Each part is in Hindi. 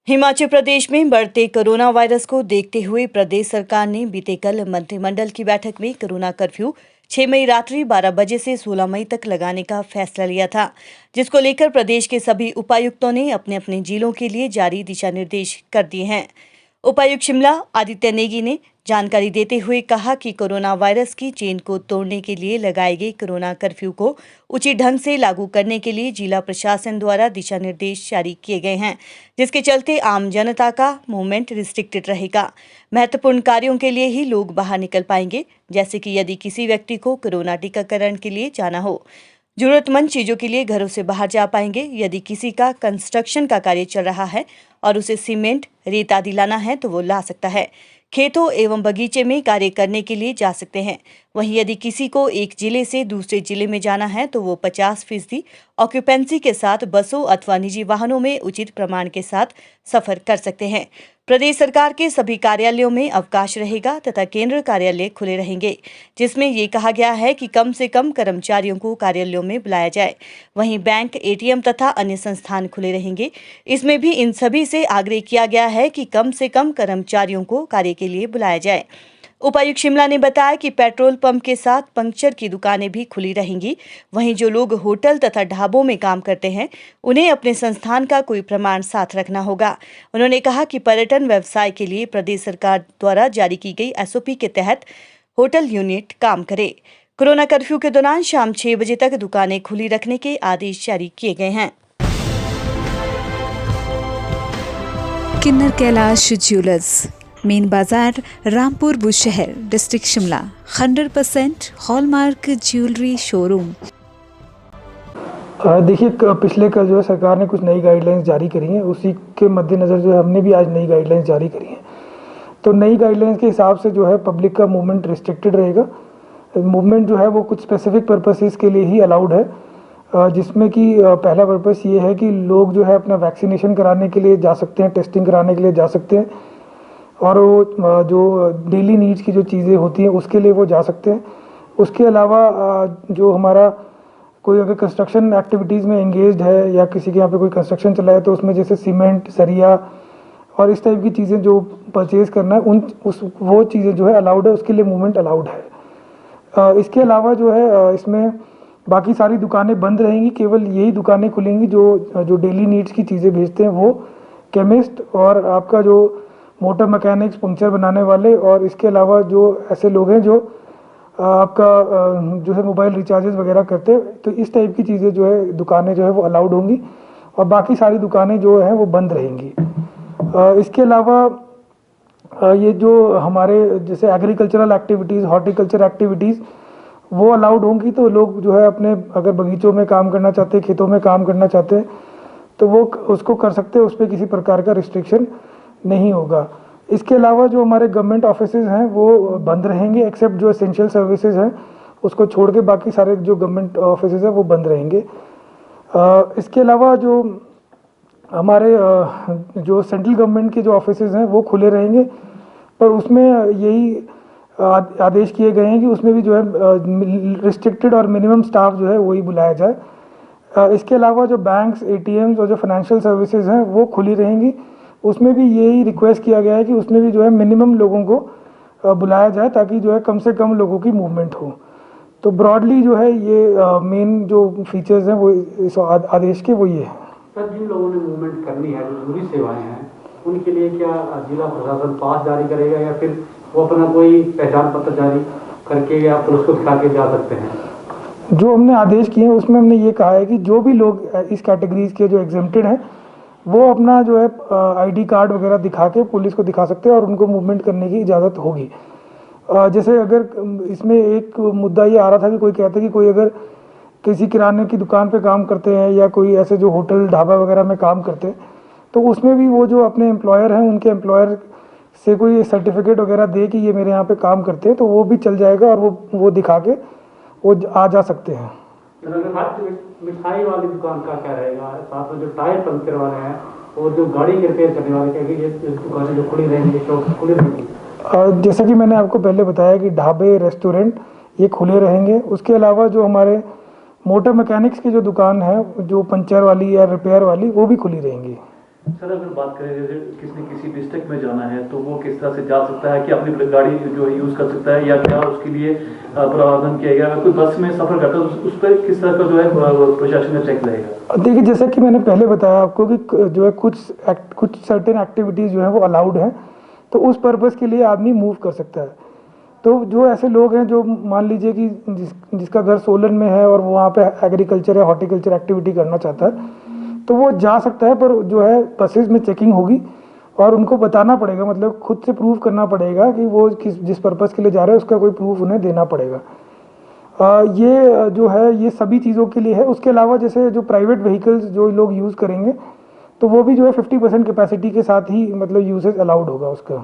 हिमाचल प्रदेश में बढ़ते कोरोना वायरस को देखते हुए प्रदेश सरकार ने बीते कल मंत्रिमंडल की बैठक में कोरोना कर्फ्यू 6 मई रात्रि 12 बजे से 16 मई तक लगाने का फैसला लिया था, जिसको लेकर प्रदेश के सभी उपायुक्तों ने अपने अपने जिलों के लिए जारी दिशा निर्देश कर दिए हैं। उपायुक्त शिमला आदित्य नेगी ने जानकारी देते हुए कहा कि कोरोना वायरस की चेन को तोड़ने के लिए लगाए गए कोरोना कर्फ्यू को उचित ढंग से लागू करने के लिए जिला प्रशासन द्वारा दिशा निर्देश जारी किए गए हैं, जिसके चलते आम जनता का मूवमेंट रिस्ट्रिक्टेड रहेगा। महत्वपूर्ण कार्यों के लिए ही लोग बाहर निकल पाएंगे, जैसे कि यदि किसी व्यक्ति को कोरोना टीकाकरण के लिए जाना हो, जरूरतमंद चीजों के लिए घरों से बाहर जा पाएंगे। यदि किसी का कंस्ट्रक्शन का कार्य चल रहा है और उसे सीमेंट, रेत आदि लाना है तो वो ला सकता है। खेतों एवं बगीचे में कार्य करने के लिए जा सकते हैं। वहीं यदि किसी को एक जिले से दूसरे जिले में जाना है तो वो 50% ऑक्यूपेंसी के साथ बसों अथवा निजी वाहनों में उचित प्रमाण के साथ सफर कर सकते हैं। प्रदेश सरकार के सभी कार्यालयों में अवकाश रहेगा तथा केंद्र कार्यालय खुले रहेंगे, जिसमें ये कहा गया है कि कम से कम कर्मचारियों को कार्यालयों में बुलाया जाए। वहीं बैंक, एटीएम तथा अन्य संस्थान खुले रहेंगे। इसमें भी इन सभी से आग्रह किया गया है कि कम से कम कर्मचारियों को कार्य के लिए बुलाया जाए। उपायुक्त शिमला ने बताया कि पेट्रोल पंप के साथ पंक्चर की दुकानें भी खुली रहेंगी। वहीं जो लोग होटल तथा ढाबों में काम करते हैं, उन्हें अपने संस्थान का कोई प्रमाण साथ रखना होगा। उन्होंने कहा कि पर्यटन व्यवसाय के लिए प्रदेश सरकार द्वारा जारी की गई एसओपी के तहत होटल यूनिट काम करे। कोरोना कर्फ्यू के दौरान शाम 6 बजे तक दुकानें खुली रखने के आदेश जारी किए गए हैं। किन्नर Kailash jewellers, main Bazar, Rampur Bushahr, district Shimla. 100% hallmark jewellery showroom. देखिए, पिछले कल जो है सरकार ने कुछ नई गाइडलाइंस जारी करी हैं, उसी के मद्देनज़र जो है हमने भी आज नई गाइडलाइंस जारी करी हैं। तो नई गाइडलाइंस के हिसाब से जो है पब्लिक का मूवमेंट रिस्ट्रिक्टेड रहेगा। मूवमेंट जो है वो कुछ स्पेसिफिक पर्पसेस के लिए ही अलाउड है, जिसमें कि पहला पर्पस ये है कि लोग जो है अपना वैक्सीनेशन कराने के लिए जा सकते हैं, टेस्टिंग कराने के लिए जा सकते हैं, और वो जो डेली नीड्स की जो चीज़ें होती हैं उसके लिए वो जा सकते हैं। उसके अलावा जो हमारा कोई अगर कंस्ट्रक्शन एक्टिविटीज़ में एंगेज्ड है या किसी के यहाँ पे कोई कंस्ट्रक्शन चला है तो उसमें जैसे सीमेंट, सरिया और इस टाइप की चीज़ें जो परचेज़ करना है वो चीज़ें जो है अलाउड है, उसके लिए मूवमेंट अलाउड है। इसके अलावा जो है इसमें बाकी सारी दुकानें बंद रहेंगी। केवल यही दुकानें खुलेंगी जो डेली नीड्स की चीज़ें बेचते हैं, वो केमिस्ट और आपका जो मोटर मैकेनिक्स, पंक्चर बनाने वाले, और इसके अलावा जो ऐसे लोग हैं जो आपका जो है मोबाइल रिचार्जेस वगैरह करते हैं। तो इस टाइप की चीज़ें जो है दुकानें जो है वो अलाउड होंगी और बाकी सारी दुकानें जो हैं वो बंद रहेंगी। इसके अलावा ये जो हमारे जैसे एग्रीकल्चरल एक्टिविटीज़, हॉर्टिकल्चर एक्टिविटीज़ वो अलाउड होंगी। तो लोग जो है अपने अगर बगीचों में काम करना चाहते हैं, खेतों में काम करना चाहते हैं, तो वो उसको कर सकते हैं, उस पर किसी प्रकार का रिस्ट्रिक्शन नहीं होगा। इसके अलावा जो हमारे गवर्नमेंट ऑफिसेज हैं वो बंद रहेंगे, एक्सेप्ट जो एसेंशियल सर्विसेज हैं उसको छोड़ के बाकी सारे जो गवर्नमेंट ऑफिसेज हैं वो बंद रहेंगे। इसके अलावा जो हमारे जो सेंट्रल गवर्नमेंट के जो ऑफिसेज हैं वो खुले रहेंगे, पर उसमें यही आदेश किए गए हैं कि उसमें भी जो है रिस्ट्रिक्टेड और मिनिमम स्टाफ जो है वही बुलाया जाए। इसके अलावा जो बैंक्स, एटीएम्स और जो फाइनेंशियल सर्विसेज हैं वो खुली रहेंगी। उसमें भी यही रिक्वेस्ट किया गया है कि उसमें भी जो है मिनिमम लोगों को बुलाया जाए ताकि जो है कम से कम लोगों की मूवमेंट हो। तो ब्रॉडली जो है ये मेन जो फीचर्स हैं वो इस आदेश के वो ये हैं। सर, जिन लोगों ने मूवमेंट करनी है, जो जरूरी सेवाएं हैं, उनके लिए क्या जिला प्रशासन पास जारी करेगा या फिर वो अपना कोई पहचान पत्र जारी करके या पुलिस को दिखा के जा सकते हैं? जो हमने आदेश किए हैं उसमें हमने ये कहा है कि जो भी लोग इस कैटेगरीज के जो एग्जेम्प्टेड हैं वो अपना जो है आईडी कार्ड वगैरह दिखा के पुलिस को दिखा सकते हैं और उनको मूवमेंट करने की इजाज़त होगी। जैसे अगर इसमें एक मुद्दा ये आ रहा था कि कोई कहता है कि कोई अगर किसी किराने की दुकान पे काम करते हैं या कोई ऐसे जो होटल, ढाबा वगैरह में काम करते हैं, तो उसमें भी वो जो अपने एम्प्लॉयर हैं उनके एम्प्लॉयर से कोई सर्टिफिकेट वगैरह दे कि ये मेरे यहाँ पे काम करते हैं, तो वो भी चल जाएगा और वो दिखा के वो आ जा सकते हैं। मिठाई वाली दुकान का क्या रहेगा? साथ में जो टायर पंक्चर वाले हैं और जो गाड़ी के रिपेयर करने वाले, क्या ये दुकानें जो खुली रहेंगी, शॉप खुली रहेंगी? जैसा कि मैंने आपको पहले बताया कि ढाबे, रेस्टोरेंट ये खुले रहेंगे। उसके अलावा जो हमारे मोटर मैकेनिक्स की जो दुकान है, जो पंचर वाली या रिपेयर वाली, वो भी खुली रहेंगी। सर अगर बात करें जैसे किसी डिस्ट्रिक्ट में जाना है तो वो किस तरह से जा सकता है कि अपनी गाड़ी जो है यूज़ कर सकता है या क्या उसके लिए प्रावधान किया गया? अगर कोई बस में सफ़र करता है तो उस पर किस तरह का जो है प्रशासन का चेक रहेगा? देखिए, जैसा कि मैंने पहले बताया आपको कि जो है कुछ सर्टेन एक्टिविटीज़ जो है वो अलाउड हैं, तो उस पर्पज़ के लिए आदमी मूव कर सकता है। तो जो ऐसे लोग हैं जो मान लीजिए कि जिसका घर सोलन में है और वो वहाँ पे एग्रीकल्चर या हॉर्टिकल्चर एक्टिविटी करना चाहता है, तो वो जा सकता है, पर जो है बसेस में चेकिंग होगी और उनको बताना पड़ेगा, मतलब खुद से प्रूव करना पड़ेगा कि वो जिस पर्पज़ के लिए जा रहे हैं उसका कोई प्रूफ उन्हें देना पड़ेगा। ये जो है ये सभी चीज़ों के लिए है। उसके अलावा जैसे जो प्राइवेट व्हीकल्स जो लोग यूज़ करेंगे तो वो भी जो है 50% कैपेसिटी के साथ ही मतलब यूसेज अलाउड होगा उसका।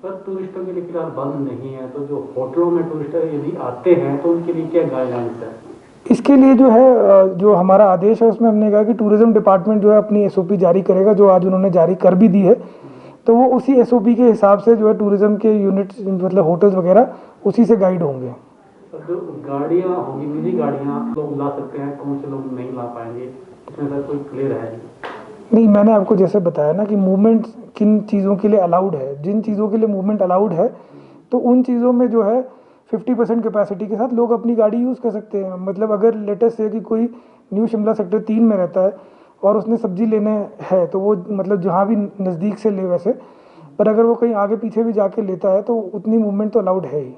पर टूरिस्टों के लिए फिलहाल बंद नहीं है, तो जो होटलों में टूरिस्ट यदि आते हैं तो उनके लिए क्या गाइडलाइंस है? इसके लिए जो है जो हमारा आदेश है उसमें हमने कहा कि टूरिज्म डिपार्टमेंट जो है अपनी एसओपी जारी करेगा, जो आज उन्होंने जारी कर भी दी है। तो वो उसी एसओपी के हिसाब से जो है टूरिज्म के यूनिट्स मतलब होटल्स वगैरह उसी से गाइड होंगे। जो गाड़ियाँ होंगी, निजी गाड़ियाँ लोग ला सकते हैं, कौन से लोग नहीं ला पाएंगे, इसमें सर कोई क्लियर है? नहीं, मैंने आपको जैसे बताया ना कि मूवमेंट किन चीज़ों के लिए अलाउड है। जिन चीज़ों के लिए मूवमेंट अलाउड है तो उन चीज़ों में जो है 50% कैपेसिटी के साथ लोग अपनी गाड़ी यूज़ कर सकते हैं। मतलब अगर लेटेस्ट है कि कोई न्यू शिमला सेक्टर 3 में रहता है और उसने सब्जी लेने है तो वो मतलब जहाँ भी नज़दीक से ले वैसे, पर अगर वो कहीं आगे पीछे भी जाके लेता है तो उतनी मूवमेंट तो अलाउड है ही।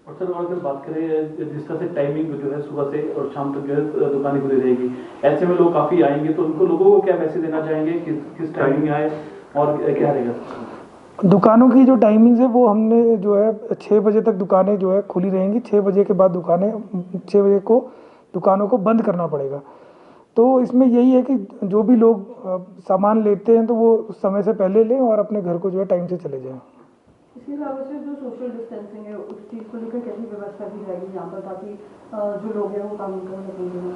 और सर अगर बात करें जिस तरह से टाइमिंग जो है सुबह से और शाम तक जो है दुकानें खुली रहेगी, ऐसे में लोग काफ़ी आएंगे तो उनको लोगों को क्या मैसेज देना चाहेंगे कि किस टाइमिंग आए और क्या रहेगा? दुकानों की जो टाइमिंग्स है वो हमने जो है 6 बजे तक दुकानें जो है खुली रहेंगी। 6 बजे के बाद 6 बजे को दुकानों को बंद करना पड़ेगा। तो इसमें यही है कि जो भी लोग सामान लेते हैं तो वो समय से पहले लें और अपने घर को जो है टाइम से चले जाएं। इसके अलावा से जो सोशल डिस्टेंसिंग है उस चीज़ को लेकर कैसी व्यवस्था की जाएगी यहाँ पर, ताकि जो लोग हैं वो कानून का पालन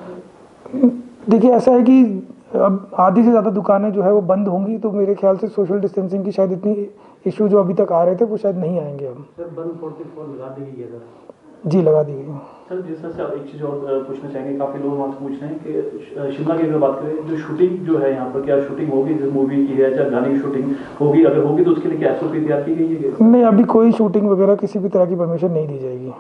करें? देखिए, ऐसा है कि अब आधी से ज़्यादा दुकानें जो है वो बंद होंगी, तो मेरे ख्याल से सोशल डिस्टेंसिंग की शायद इतनी इशू जो अभी तक आ रहे थे वो शायद नहीं आएंगे अब। सर 144 लगा दी गई है सर? जी, लगा दी गई। सर जिस तरह से आप एक चीज़ और पूछना चाहेंगे, काफ़ी लोग वहाँ से पूछ रहे हैं कि शिमला की अगर बात करें जो शूटिंग जो है यहाँ पर, क्या शूटिंग होगी जिस मूवी की है या गाने की शूटिंग होगी? अगर होगी तो उसके लिए क्या एसओपी तैयार की गई है? नहीं, अभी कोई शूटिंग वगैरह किसी भी तरह की परमिशन नहीं दी जाएगी।